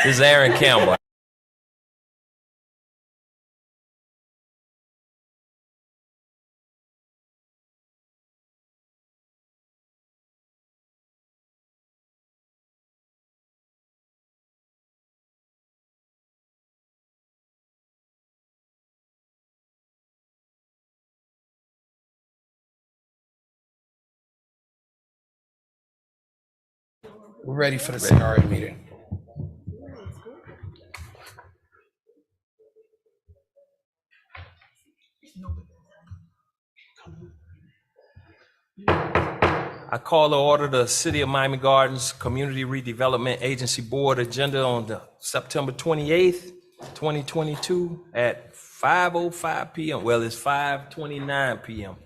This is Aaron Campbell. We're ready for the CRA meeting. I call to order the City of Miami Gardens Community Redevelopment Agency Board agenda on the September 28th, 2022 at 5:05 p.m. Well, it's 5:29 p.m.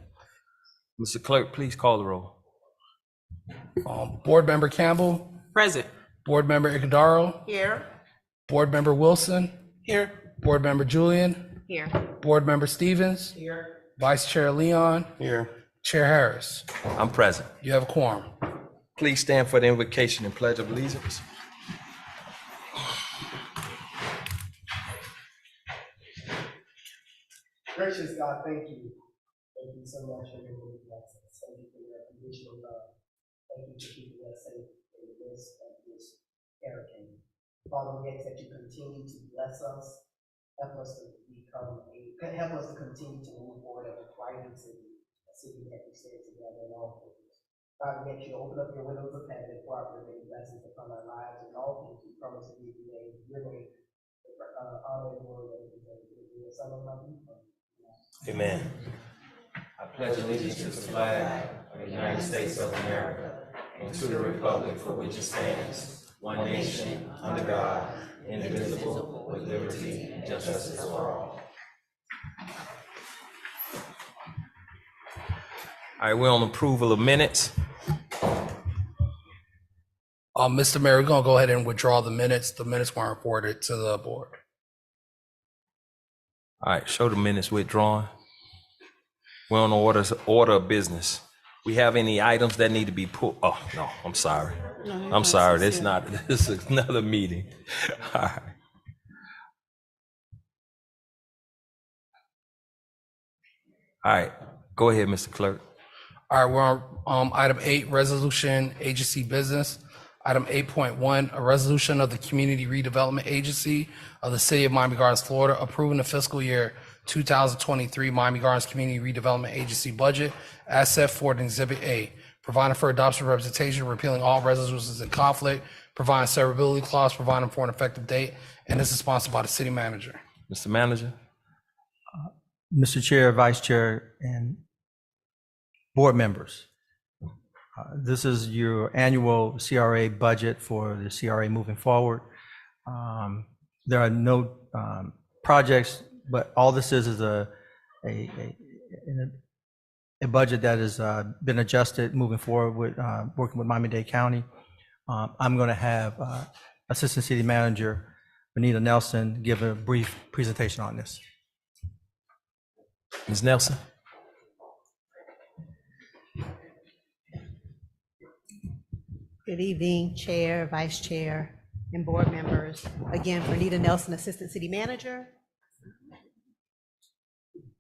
Mr. Clerk, please call the roll. Board Member Campbell, Present. Board Member Iguodaro, Here. Board Member Wilson, Here. Board Member Julian, Here. Board Member Stevens, Here. Vice Chair Leon, Here. Chair Harris. I'm present. You have a quorum. Please stand for the invocation and pledge of allegiance. Gracious God, thank you. Thank you so much for your many blessings. Thank you for your unconditional love. Thank you for keeping us safe in the midst of this hurricane. Father, we ask that you continue to bless us, help us to continue to move forward as a thriving city, a city that we stand together in all things. Father, we ask you to open up your windows of heaven and pour out your many blessings upon our lives and all things we promise to give you your name, honor and glory that we deserve. In your Son of God, we pray. Amen. I pledge allegiance to the flag of the United States of America and to the republic for which it stands, one nation, under God, indivisible, with liberty and justice for all. All right, we're on approval of minutes. Mr. Mayor, we're gonna go ahead and withdraw the minutes. The minutes weren't reported to the board. All right, show the minutes withdrawn. We're on order of business. We have any items that need to be pulled? Oh, no, I'm sorry. I'm sorry, this is another meeting. All right. All right, go ahead, Mr. Clerk. All right, we're on item 8, resolution agency business. Item 8.1, a resolution of the Community Redevelopment Agency of the City of Miami Gardens, Florida, approving the fiscal year 2023 Miami Gardens Community Redevelopment Agency budget as set forth in Exhibit A, providing for adoption of representation, repealing all resolutions in conflict, providing severability clause, providing for an effective date, and this is sponsored by the city manager. Mr. Manager. Mr. Chair, Vice Chair, and board members. This is your annual CRA budget for the CRA moving forward. There are no projects, but all this is a budget that has been adjusted moving forward with working with Miami-Dade County. I'm going to have Assistant City Manager Benita Nelson give a brief presentation on this. Ms. Nelson. Good evening, Chair, Vice Chair, and board members. Again, Benita Nelson, Assistant City Manager.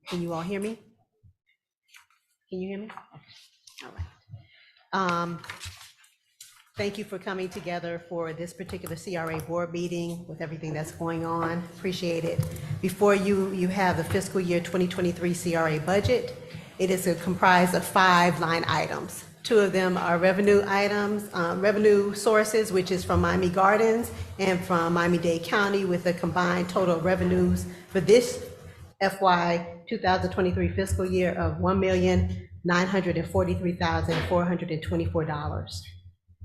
Can you all hear me? Can you hear me? All right. Thank you for coming together for this particular CRA board meeting with everything that's going on. Appreciate it. Before you, you have the fiscal year 2023 CRA budget. It is comprised of 5 line items. 2 of them are revenue items, revenue sources, which is from Miami Gardens and from Miami-Dade County, with a combined total of revenues for this FY 2023 fiscal year of $1,943,424.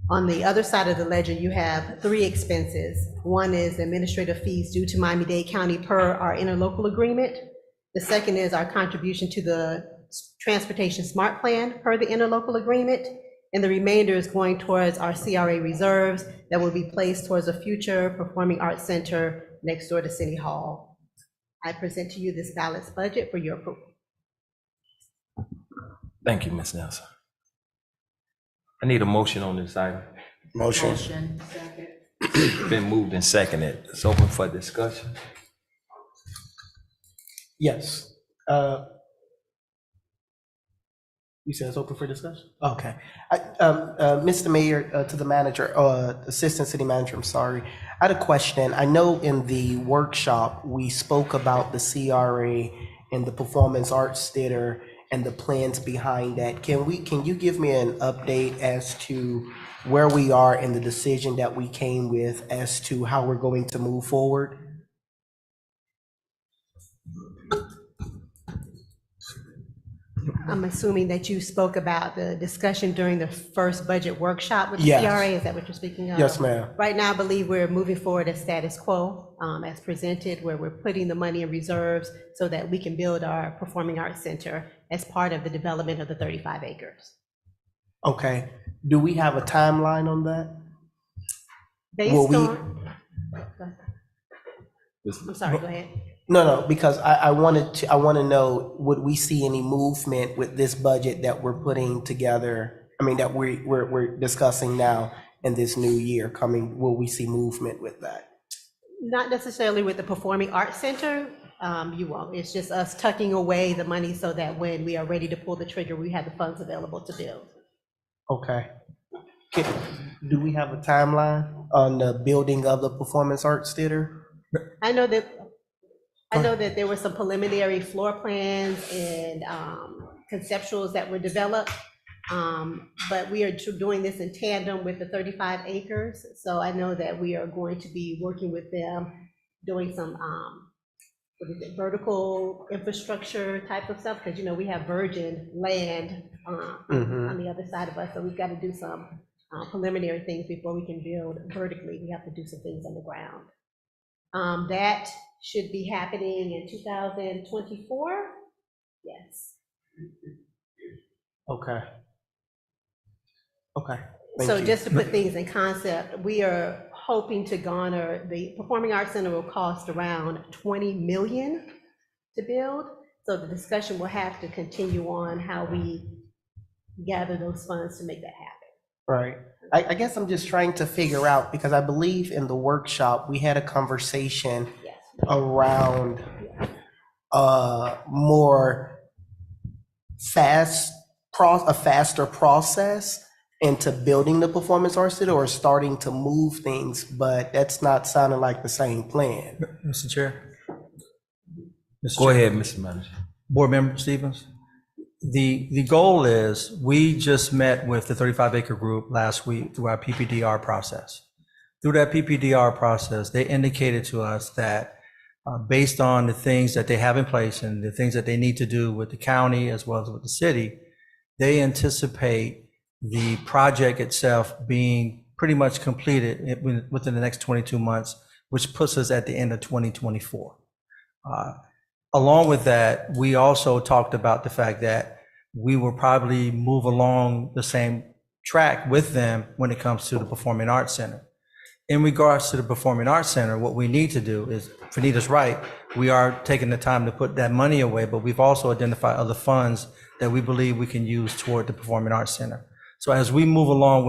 On the other side of the ledger, you have 3 expenses. One is administrative fees due to Miami-Dade County per our interlocal agreement. The second is our contribution to the Transportation Smart Plan per the interlocal agreement, and the remainder is going towards our CRA reserves that will be placed towards a future performing arts center next door to City Hall. I present to you this balanced budget for your approval. Thank you, Ms. Nelson. I need a motion on this item. Motion. Second. Been moved and seconded. It's open for discussion. Yes. You said it's open for discussion? Okay. Mr. Mayor, to the manager, Assistant City Manager, I'm sorry. I had a question. I know in the workshop, we spoke about the CRA and the Performance Arts Theater and the plans behind that. Can you give me an update as to where we are in the decision that we came with as to how we're going to move forward? I'm assuming that you spoke about the discussion during the first budget workshop with the Yes. CRA, is that what you're speaking of? Yes, ma'am. Right now, I believe we're moving forward as status quo, as presented, where we're putting the money in reserves so that we can build our Performing Arts Center as part of the development of the 35 acres. Okay. Do we have a timeline on that? Based Will we- on, I'm sorry, go ahead. No, because I want to know, would we see any movement with this budget that we're putting together? I mean, that we're discussing now in this new year coming, will we see movement with that? Not necessarily with the Performing Arts Center, you won't. It's just us tucking away the money so that when we are ready to pull the trigger, we have the funds available to build. Okay. Do we have a timeline on the building of the Performance Arts Theater? I know that there were some preliminary floor plans and conceptuals that were developed, but we are doing this in tandem with the 35 acres. So I know that we are going to be working with them, doing some vertical infrastructure type of stuff, because we have virgin land on the other side of us, so we've got to do some preliminary things before we can build vertically. We have to do some things on the ground. That should be happening in 2024. Yes. Okay. Thank So you. just to put things in concept, we are hoping to garner, the Performing Arts Center will cost around $20 million to build. So the discussion will have to continue on how we gather those funds to make that happen. Right. I guess I'm just trying to figure out, because I believe in the workshop, we had a conversation Yes. around more a faster process into building the Performance Arts Center, or starting to move things, but that's not sounding like the same plan. Mr. Chair? Go ahead, Mr. Manager. Board Member Stevens? The goal is, we just met with the 35 acre group last week through our PPDR process. Through that PPDR process, they indicated to us that based on the things that they have in place and the things that they need to do with the county as well as with the city, they anticipate the project itself being pretty much completed within the next 22 months, which puts us at the end of 2024. Along with that, we also talked about the fact that we will probably move along the same track with them when it comes to the Performing Arts Center. In regards to the Performing Arts Center, what we need to do is, if Anita's right, we are taking the time to put that money away, but we've also identified other funds that we believe we can use toward the Performing Arts Center. So as they move along,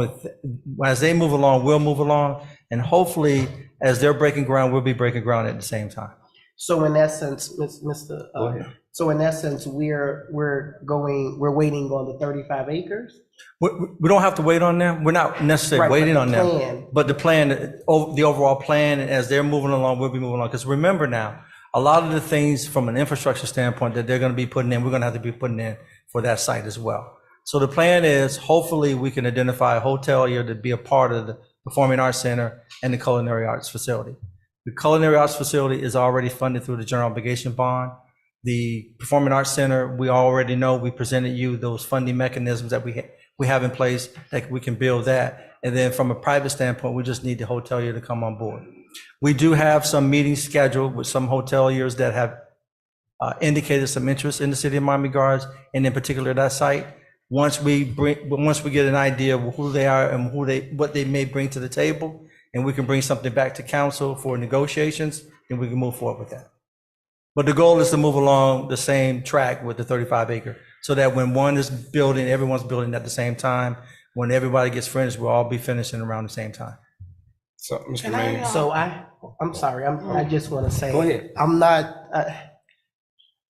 we'll move along, and hopefully, as they're breaking ground, we'll be breaking ground at the same time. So in essence, Mr. Go ahead. So in essence, we're waiting on the 35 acres? We don't have to wait on them. We're not necessarily Right, but waiting the on them. plan. But the overall plan, and as they're moving along, we'll be moving along. Because remember now, a lot of the things from an infrastructure standpoint that they're going to be putting in, we're going to have to be putting in for that site as well. So the plan is, hopefully we can identify a hotel here to be a part of the Performing Arts Center and the Culinary Arts Facility. The Culinary Arts Facility is already funded through the General Obligation Bond. The Performing Arts Center, we already know, we presented you those funding mechanisms that we have in place, that we can build that. And then from a private standpoint, we just need the hotelier to come on board. We do have some meetings scheduled with some hoteliers that have indicated some interest in the city of Miami Gardens, and in particular that site. Once we get an idea of who they are and what they may bring to the table, and we can bring something back to council for negotiations, then we can move forward with that. But the goal is to move along the same track with the 35 acre, so that when one is building, everyone's building at the same time. When everybody gets finished, we'll all be finishing around the same time. So, Mr. Can I, Mayor. So I'm sorry, I just want to say. Go ahead. I'm not,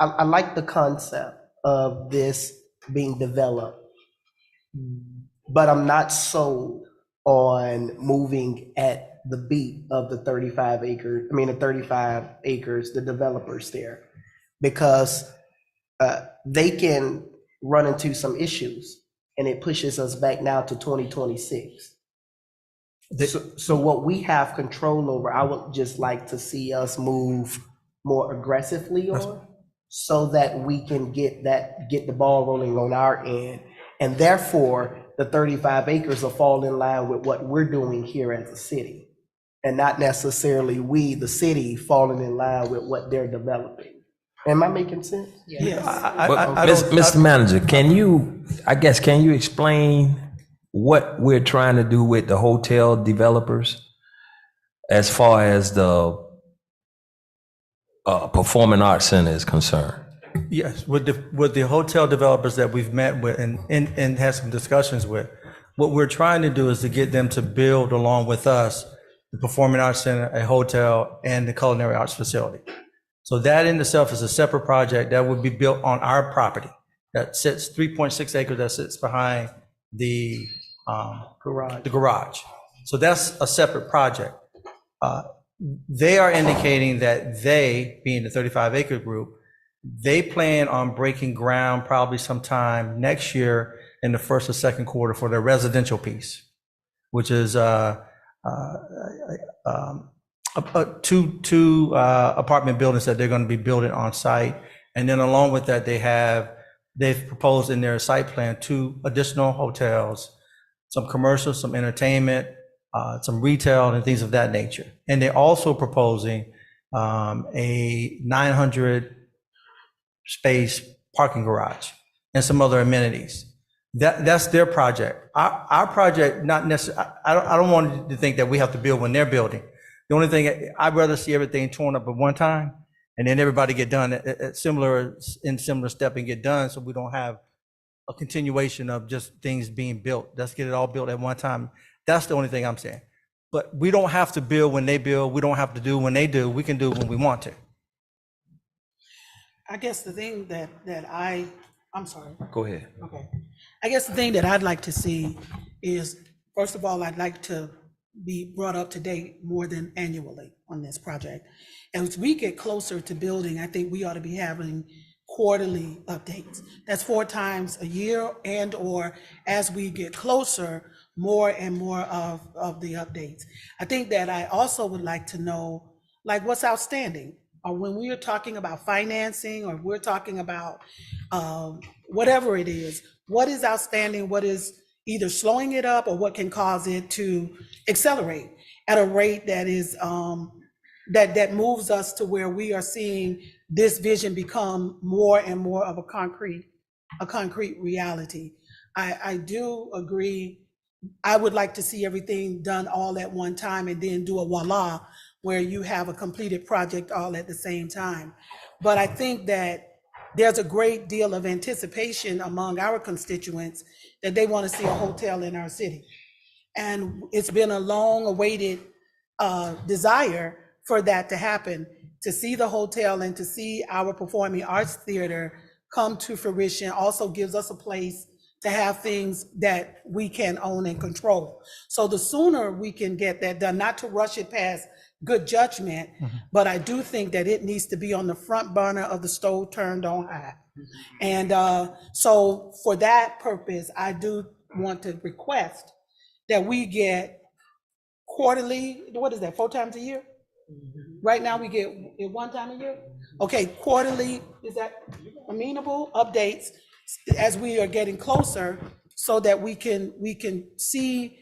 I like the concept of this being developed, but I'm not sold on moving at the beat of the 35 acres, the developers there. Because they can run into some issues, and it pushes us back now to 2026. So what we have control over, I would just like to see us move more aggressively on, so that we can get the ball rolling on our end. And therefore, the 35 acres will fall in line with what we're doing here as a city, and not necessarily we, the city, falling in line with what they're developing. Am I making sense? yes, Mr. Manager, can you explain what we're trying to do with the hotel developers as far as the Performing Arts Center is concerned? Yes, with the hotel developers that we've met with and had some discussions with, what we're trying to do is to get them to build along with us the Performing Arts Center, a hotel, and the culinary arts facility. So that in itself is a separate project that would be built on our property that sits 3.6 acres that sits behind the garage. So that's a separate project. They are indicating that they, being the 35 acre group, they plan on breaking ground probably sometime next year in the first or second quarter for their residential piece, which is two apartment buildings that they're going to be building on site. And then along with that, they've proposed in their site plan 2 additional hotels, some commercial, some entertainment, some retail and things of that nature. And they're also proposing a 900 space parking garage and some other amenities. That's their project. Our project, not necessarily, I don't want you to think that we have to build when they're building. The only thing, I'd rather see everything torn up at one time and then everybody get done in similar step and get done, so we don't have a continuation of just things being built. Let's get it all built at one time. That's the only thing I'm saying. But we don't have to build when they build. We don't have to do when they do. We can do when we want to. I guess the thing I'm sorry, Go ahead. okay. I guess the thing that I'd like to see is, first of all, I'd like to be brought up to date more than annually on this project. As we get closer to building, I think we ought to be having quarterly updates. That's 4 times a year, and or as we get closer, more and more of the updates. I think that I also would like to know, like, what's outstanding, or when we are talking about financing, or we're talking about whatever it is, what is outstanding, what is either slowing it up, or what can cause it to accelerate at a rate that is that moves us to where we are seeing this vision become more and more of a concrete reality. I do agree. I would like to see everything done all at one time and then do a voila, where you have a completed project all at the same time. But I think that there's a great deal of anticipation among our constituents that they want to see a hotel in our city. And it's been a long awaited desire for that to happen, to see the hotel and to see our performing arts theater come to fruition also gives us a place to have things that we can own and control. So the sooner we can get that done, not to rush it past good judgment, but I do think that it needs to be on the front burner of the stove turned on high. And so for that purpose, I do want to request that we get quarterly, what is that, 4 times a year? Right now we get it 1 time a year? Okay, quarterly, is that amenable updates as we are getting closer, so that we can see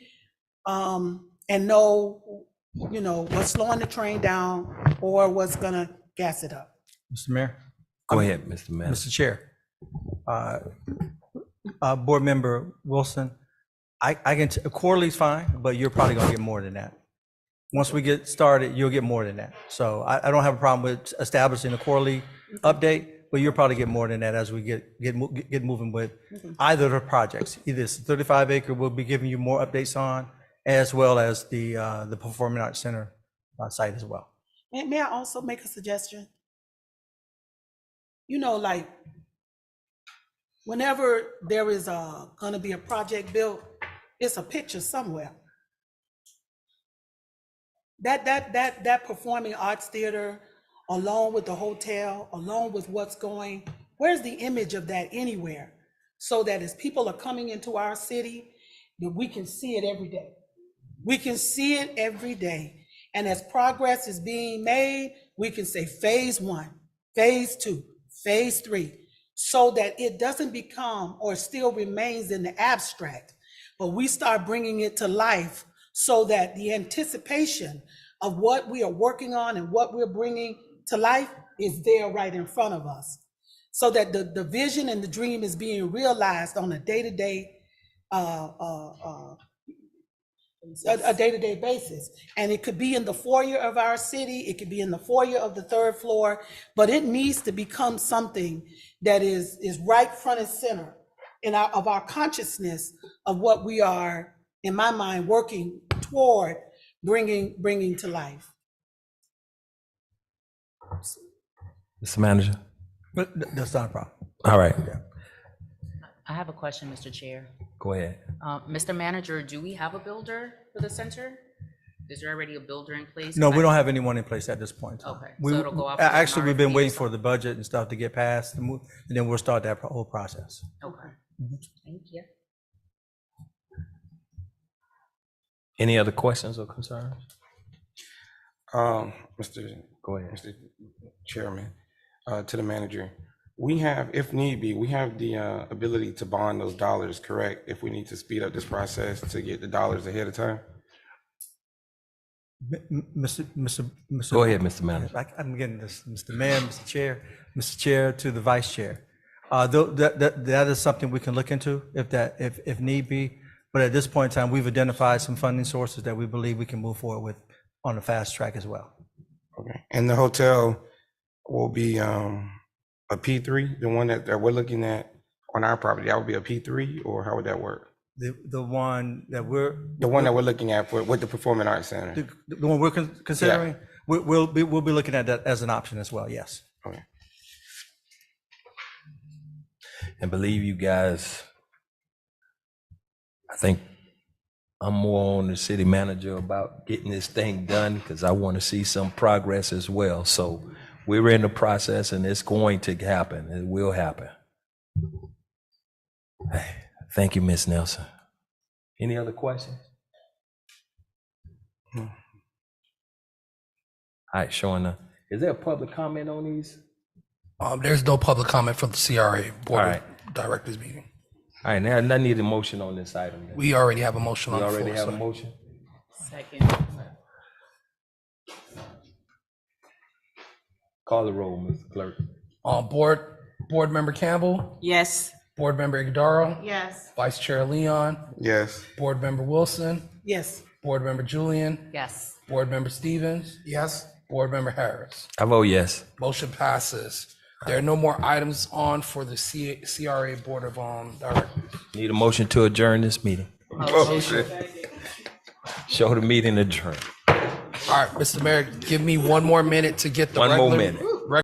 and know, what's slowing the train down or what's gonna gas it up. Mr. Mayor? Go ahead, Mr. Manager. Mr. Chair. Board Member Wilson, I can, quarterly's fine, but you're probably gonna get more than that. Once we get started, you'll get more than that. So I don't have a problem with establishing a quarterly update, but you'll probably get more than that as we get moving with either of the projects. Either it's 35 acre, we'll be giving you more updates on, as well as the Performing Arts Center site as well. May I also make a suggestion? You know, like, whenever there is gonna be a project built, it's a picture somewhere. That performing arts theater, along with the hotel, along with what's going, where's the image of that anywhere? So that as people are coming into our city, that we can see it every day. We can see it every day. And as progress is being made, we can say phase 1, phase 2, phase 3, so that it doesn't become or still remains in the abstract, but we start bringing it to life so that the anticipation of what we are working on and what we're bringing to life is there right in front of us. So that the vision and the dream is being realized on a day-to-day basis. And it could be in the foyer of our city, it could be in the foyer of the 3rd floor, but it needs to become something that is right front and center of our consciousness of what we are, in my mind, working toward bringing to life. Mr. Manager? But that's not a problem. All right, I have a question, Mr. Chair. go ahead. Mr. Manager, do we have a builder for the center? Is there already a builder in place? No, we don't have anyone in place at this point. in time. Okay, We- so it'll go off as an Actually, we've been RFP or waiting for the budget and stuff to get passed, and then we'll start that whole process. Okay, thank you. Any other questions or concerns? Mr. Go ahead. Mr. Chairman, to the manager, we have, if need be, we have the ability to bond those dollars, correct? If we need to speed up this process to get the dollars ahead of time? Mr. Go ahead, Mr. Manager. I'm getting this, Mr. Mayor, Mr. Chair to the Vice Chair. That is something we can look into if need be. But at this point in time, we've identified some funding sources that we believe we can move forward with on a fast track as well. Okay, and the hotel will be a P3, the one that we're looking at on our property, that would be a P3, or how would that work? The one that we're looking at with the Performing Arts Center. the one we're considering, we'll be looking at that as an option as well. Yes. Okay. And believe you guys, I think I'm more on the city manager about getting this thing done because I want to see some progress as well. So we're in the process and it's going to happen. It will happen. Hey, thank you, Ms. Nelson. Any other questions? All right, Shawna, is there a public comment on these? There's no public comment from the CRA Board All right. of Directors meeting. All right, now I need a motion on this item. then. We already have a motion We on the already floor. have a so- motion? Second. Call the roll, Mr. Clerk. Board Member Campbell, Yes. Board Member Igdaro, Yes. Vice Chair Leon, Yes. Board Member Wilson, Yes. Board Member Julian, Yes. Board Member Stevens. Yes. Board Member Harris. I vote yes. Motion passes. There are no more items on for the CRA Board of Directors. Need a motion to adjourn this meeting. Show the meeting adjourned. All right, Mr. Mayor, give me one more minute to get the One more regular minute.